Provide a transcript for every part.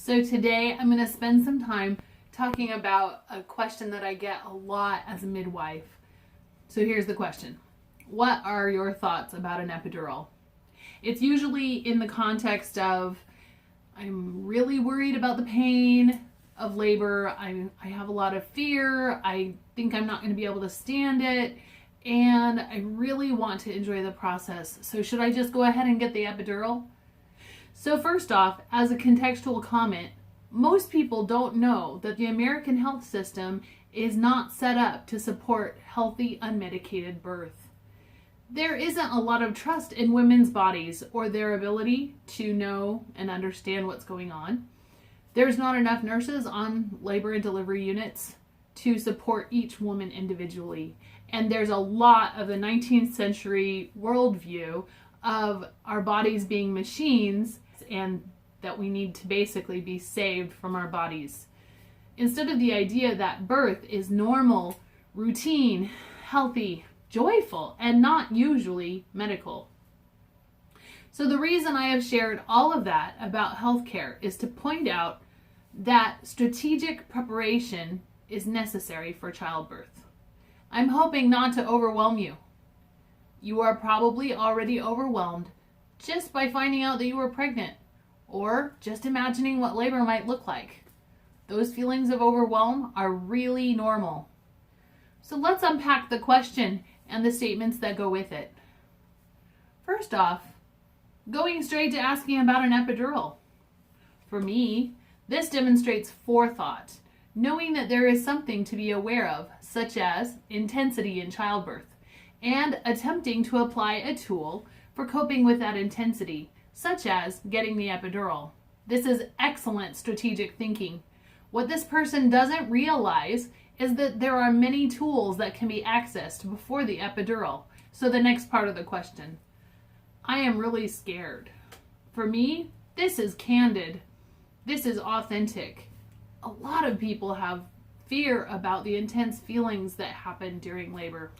So today I'm going to spend some time talking about a question that I get a lot as a midwife. So here's the question. What are your thoughts about an epidural? It's usually in the context of, I'm really worried about the pain of labor. I have a lot of fear. I think I'm not going to be able to stand it. And I really want to enjoy the process. So should I just go ahead and get the epidural? So first off, as a contextual comment, most people don't know that the American health system is not set up to support healthy, unmedicated birth. There isn't a lot of trust in women's bodies or their ability to know and understand what's going on. There's not enough nurses on labor and delivery units to support each woman individually. And there's a lot of the 19th century worldview of our bodies being machines and that we need to basically be saved from our bodies. Instead of the idea that birth is normal, routine, healthy, joyful, and not usually medical. So the reason I have shared all of that about healthcare is to point out that strategic preparation is necessary for childbirth. I'm hoping not to overwhelm you. You are probably already overwhelmed just by finding out that you were pregnant or just imagining what labor might look like. Those feelings of overwhelm are really normal. So let's unpack the question and the statements that go with it. First off, going straight to asking about an epidural. For me, this demonstrates forethought, knowing that there is something to be aware of, such as intensity in childbirth, and attempting to apply a tool for coping with that intensity, such as getting the epidural. This is excellent strategic thinking. What this person doesn't realize is that there are many tools that can be accessed before the epidural. So the next part of the question. I am really scared. For me, this is candid. This is authentic. A lot of people have fear about the intense feelings that happen during labor.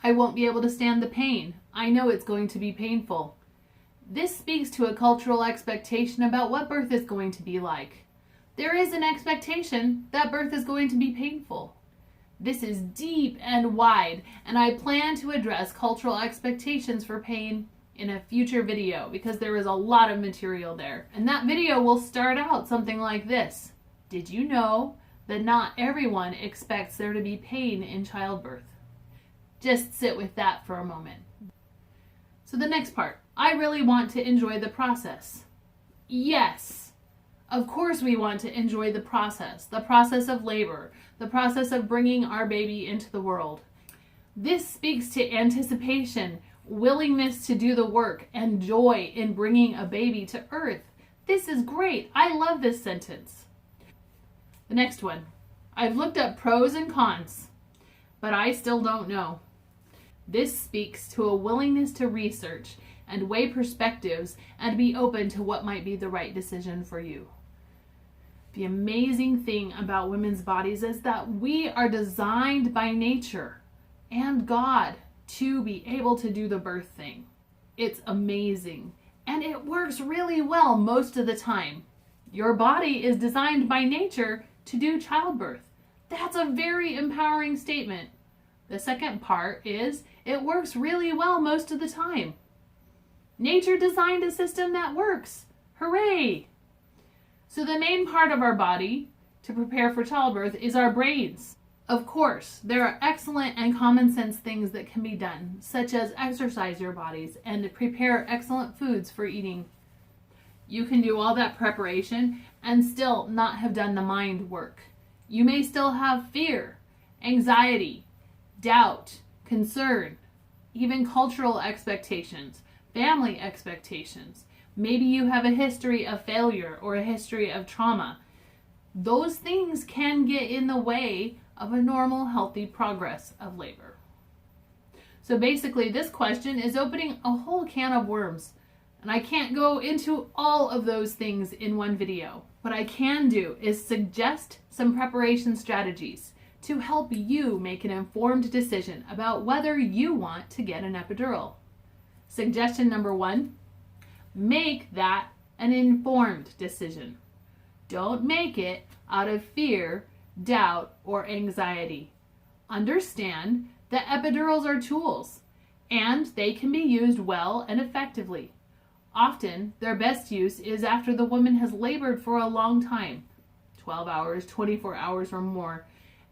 I won't be able to stand the pain. I know it's going to be painful. This speaks to a cultural expectation about what birth is going to be like. There is an expectation that birth is going to be painful. This is deep and wide, and I plan to address cultural expectations for pain in a future video because there is a lot of material there. And that video will start out something like this. Did you know that not everyone expects there to be pain in childbirth? Just sit with that for a moment. So the next part, I really want to enjoy the process. Yes, of course we want to enjoy the process of labor, the process of bringing our baby into the world. This speaks to anticipation, willingness to do the work, and joy in bringing a baby to earth. This is great. I love this sentence. The next one, I've looked up pros and cons, but I still don't know. This speaks to a willingness to research and weigh perspectives and be open to what might be the right decision for you. The amazing thing about women's bodies is that we are designed by nature and God to be able to do the birth thing. It's amazing, and it works really well most of the time. Your body is designed by nature to do childbirth. That's a very empowering statement. The second part is it works really well most of the time. Nature designed a system that works. Hooray! So the main part of our body to prepare for childbirth is our brains. Of course, there are excellent and common sense things that can be done, such as exercise your bodies and prepare excellent foods for eating. You can do all that preparation and still not have done the mind work. You may still have fear, anxiety, doubt, concern, even cultural expectations, family expectations. Maybe you have a history of failure or a history of trauma. Those things can get in the way of a normal, healthy progress of labor. So basically, this question is opening a whole can of worms. And I can't go into all of those things in one video. What I can do is suggest some preparation strategies to help you make an informed decision about whether you want to get an epidural. Suggestion number 1, make that an informed decision. Don't make it out of fear, doubt, or anxiety. Understand that epidurals are tools, and they can be used well and effectively. Often, their best use is after the woman has labored for a long time, 12 hours, 24 hours or more,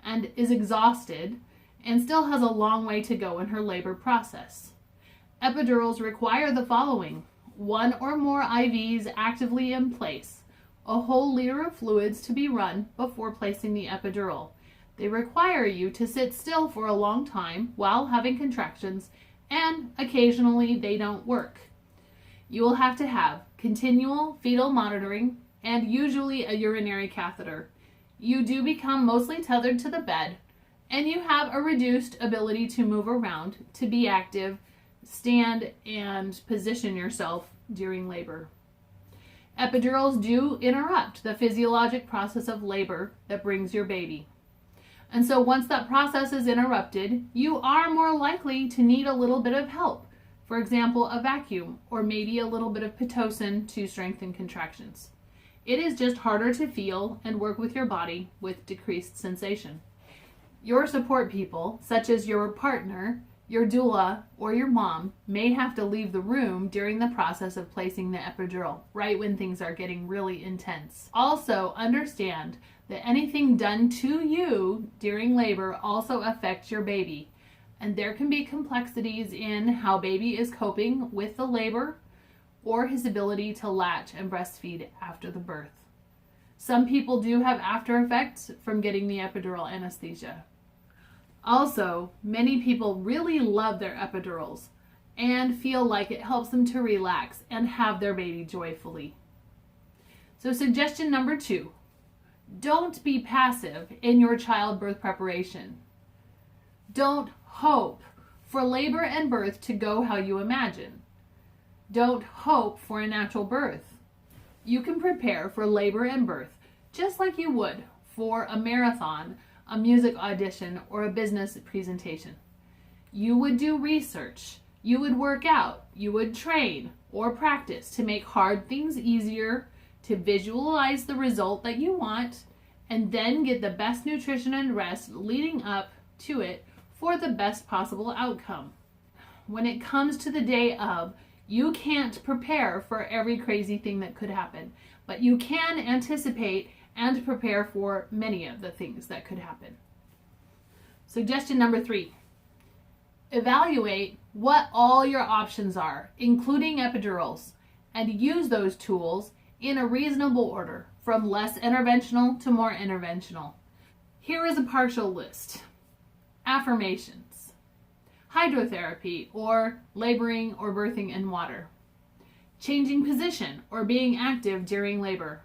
and is exhausted and still has a long way to go in her labor process. Epidurals require the following: 1 or more IVs actively in place, a whole liter of fluids to be run before placing the epidural. They require you to sit still for a long time while having contractions, and occasionally they don't work. You will have to have continual fetal monitoring and usually a urinary catheter. You do become mostly tethered to the bed, and you have a reduced ability to move around, to be active, stand, and position yourself during labor. Epidurals do interrupt the physiologic process of labor that brings your baby. And so once that process is interrupted, you are more likely to need a little bit of help. For example, a vacuum or maybe a little bit of Pitocin to strengthen contractions. It is just harder to feel and work with your body with decreased sensation. Your support people, such as your partner, your doula, or your mom, may have to leave the room during the process of placing the epidural, right when things are getting really intense. Also, understand that anything done to you during labor also affects your baby, and there can be complexities in how baby is coping with the labor or his ability to latch and breastfeed after the birth. Some people do have after effects from getting the epidural anesthesia. Also, many people really love their epidurals and feel like it helps them to relax and have their baby joyfully. So suggestion number 2, don't be passive in your childbirth preparation. Don't hope for labor and birth to go how you imagine. Don't hope for a natural birth. You can prepare for labor and birth just like you would for a marathon, a music audition, or a business presentation. You would do research, you would work out, you would train or practice to make hard things easier, to visualize the result that you want, and then get the best nutrition and rest leading up to it for the best possible outcome. When it comes to the day of, you can't prepare for every crazy thing that could happen, but you can anticipate and prepare for many of the things that could happen. Suggestion number 3, evaluate what all your options are, including epidurals, and use those tools in a reasonable order, from less interventional to more interventional. Here is a partial list. Affirmations, hydrotherapy or laboring or birthing in water, changing position or being active during labor,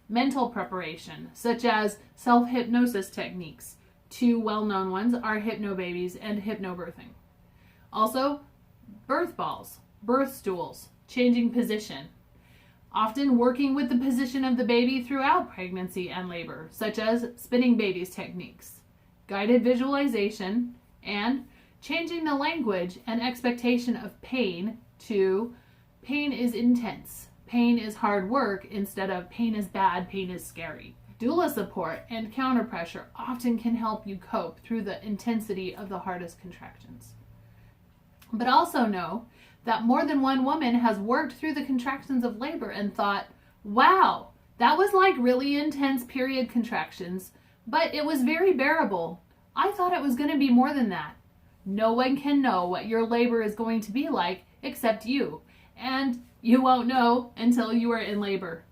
mental preparation such as self-hypnosis techniques. 2 well-known ones are hypnobabies and hypnobirthing. Also, birth balls, birth stools, changing position, often working with the position of the baby throughout pregnancy and labor, such as spinning babies techniques, guided visualization, and changing the language and expectation of pain to pain is intense, pain is hard work, instead of pain is bad, pain is scary. Doula support and counter pressure often can help you cope through the intensity of the hardest contractions. But also know that more than one woman has worked through the contractions of labor and thought, wow, that was like really intense period contractions, but it was very bearable. I thought it was going to be more than that. No one can know what your labor is going to be like except you, and you won't know until you are in labor.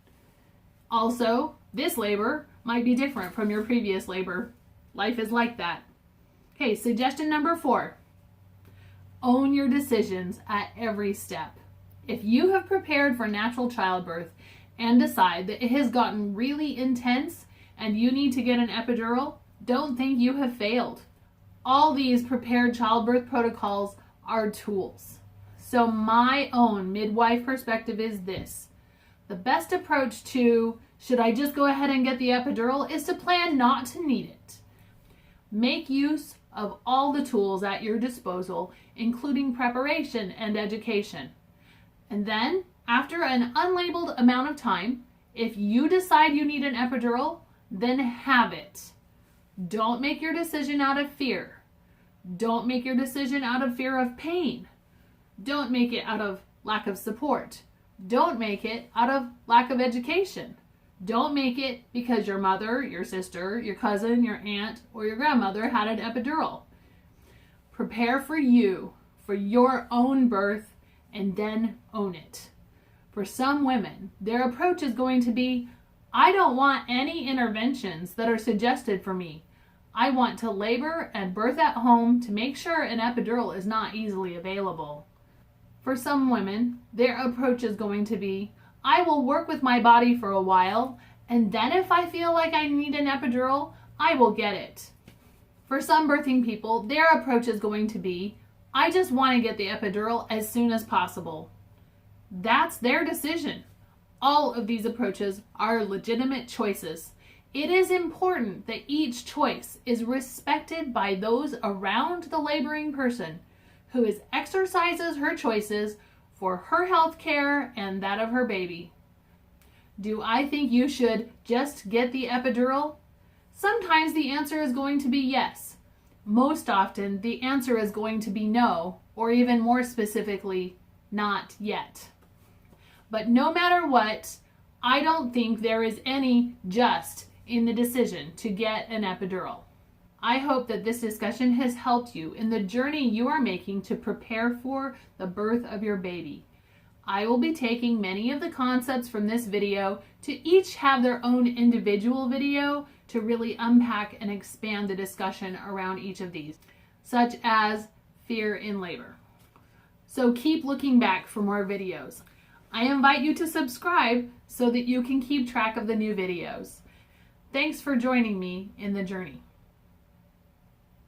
Also, this labor might be different from your previous labor. Life is like that. Okay, suggestion number 4. Own your decisions at every step. If you have prepared for natural childbirth and decide that it has gotten really intense and you need to get an epidural, don't think you have failed. All these prepared childbirth protocols are tools. So my own midwife perspective is this. The best approach to, should I just go ahead and get the epidural, is to plan not to need it. Make use of all the tools at your disposal, including preparation and education. And then, after an unlabeled amount of time, If you decide you need an epidural, then have it. Don't make your decision out of fear. Don't make your decision out of fear of pain. Don't make it out of lack of support. Don't make it out of lack of education. Don't make it because your mother, your sister, your cousin, your aunt, or your grandmother had an epidural. Prepare for you, for your own birth, and then own it. For some women, their approach is going to be, I don't want any interventions that are suggested for me. I want to labor and birth at home to make sure an epidural is not easily available. For some women, their approach is going to be, I will work with my body for a while, and then if I feel like I need an epidural, I will get it. For some birthing people, their approach is going to be, I just want to get the epidural as soon as possible. That's their decision. All of these approaches are legitimate choices. It is important that each choice is respected by those around the laboring person who exercises her choices for her health care and that of her baby. Do I think you should just get the epidural? Sometimes the answer is going to be yes. Most often the answer is going to be no, or even more specifically, not yet. But no matter what, I don't think there is any just in the decision to get an epidural. I hope that this discussion has helped you in the journey you are making to prepare for the birth of your baby. I will be taking many of the concepts from this video to each have their own individual video to really unpack and expand the discussion around each of these, such as fear in labor. So keep looking back for more videos. I invite you to subscribe so that you can keep track of the new videos. Thanks for joining me in the journey.